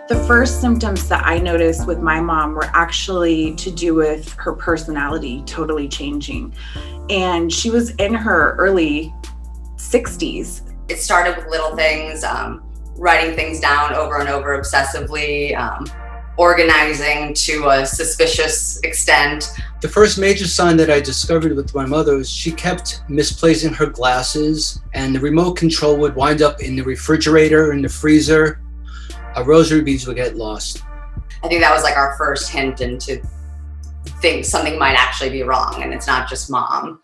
The first symptoms that I noticed with my mom were actually to do with her personality totally changing. And she was in her early 60s. It started with little things, writing things down over and over obsessively, organizing to a suspicious extent. The first major sign that I discovered with my mother was she kept misplacing her glasses, and the remote control would wind up in the refrigerator, in the freezer. Our rosary beads would get lost. I think that was like our first hint into think something might actually be wrong, and it's not just mom.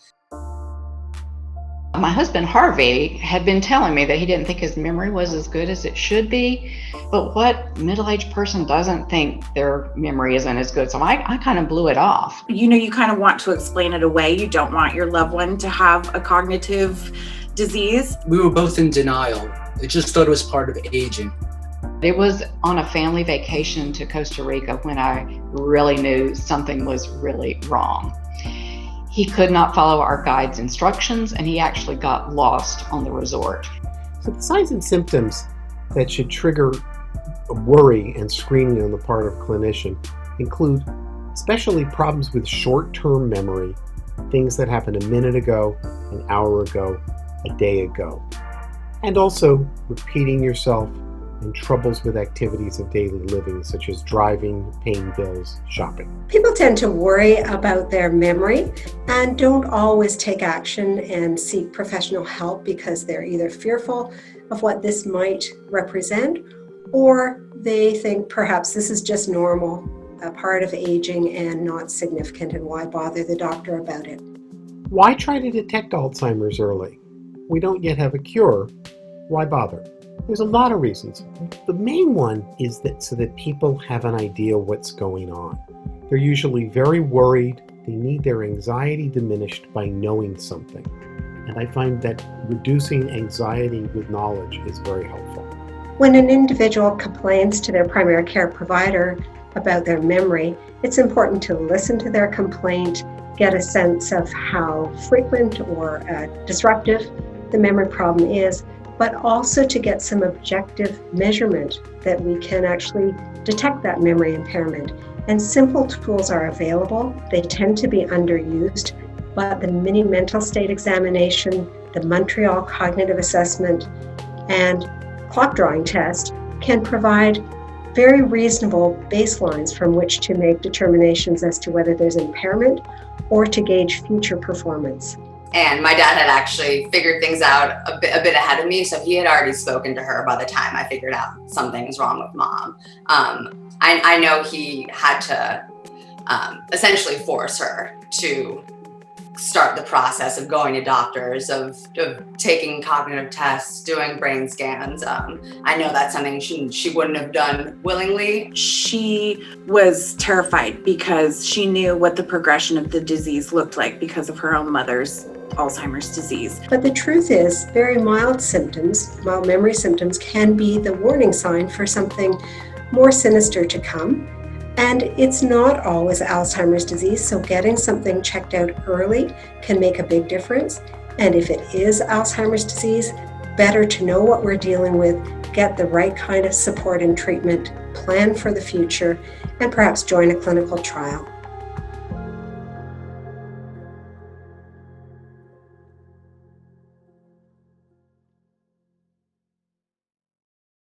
My husband, Harvey, had been telling me that he didn't think his memory was as good as it should be. But what middle-aged person doesn't think their memory isn't as good? So I kind of blew it off. You kind of want to explain it away. You don't want your loved one to have a cognitive disease. We were both in denial. I just thought it was part of aging. It was on a family vacation to Costa Rica when I really knew something was really wrong. He could not follow our guide's instructions, and he actually got lost on the resort. So the signs and symptoms that should trigger worry and screening on the part of clinician include especially problems with short-term memory, things that happened a minute ago, an hour ago, a day ago, and also repeating yourself and troubles with activities of daily living, such as driving, paying bills, shopping. People tend to worry about their memory and don't always take action and seek professional help because they're either fearful of what this might represent, or they think perhaps this is just normal, a part of aging and not significant, and why bother the doctor about it? Why try to detect Alzheimer's early? We don't yet have a cure. Why bother? There's a lot of reasons. The main one is that so that people have an idea what's going on. They're usually very worried. They need their anxiety diminished by knowing something. And I find that reducing anxiety with knowledge is very helpful. When an individual complains to their primary care provider about their memory, it's important to listen to their complaint, get a sense of how frequent or disruptive the memory problem is, but also to get some objective measurement that we can actually detect that memory impairment. And simple tools are available. They tend to be underused, but the MiniMental state examination, the Montreal cognitive assessment, and clock drawing test can provide very reasonable baselines from which to make determinations as to whether there's impairment or to gauge future performance. And my dad had actually figured things out a bit ahead of me, so he had already spoken to her by the time I figured out something's wrong with mom. I know he had to essentially force her to start the process of going to doctors, of taking cognitive tests, doing brain scans. I know that's something she wouldn't have done willingly. She was terrified because she knew what the progression of the disease looked like because of her own mother's Alzheimer's disease. But the truth is, very mild symptoms, mild memory symptoms, can be the warning sign for something more sinister to come. And it's not always Alzheimer's disease, so getting something checked out early can make a big difference. And if it is Alzheimer's disease, better to know what we're dealing with, get the right kind of support and treatment, plan for the future, and perhaps join a clinical trial.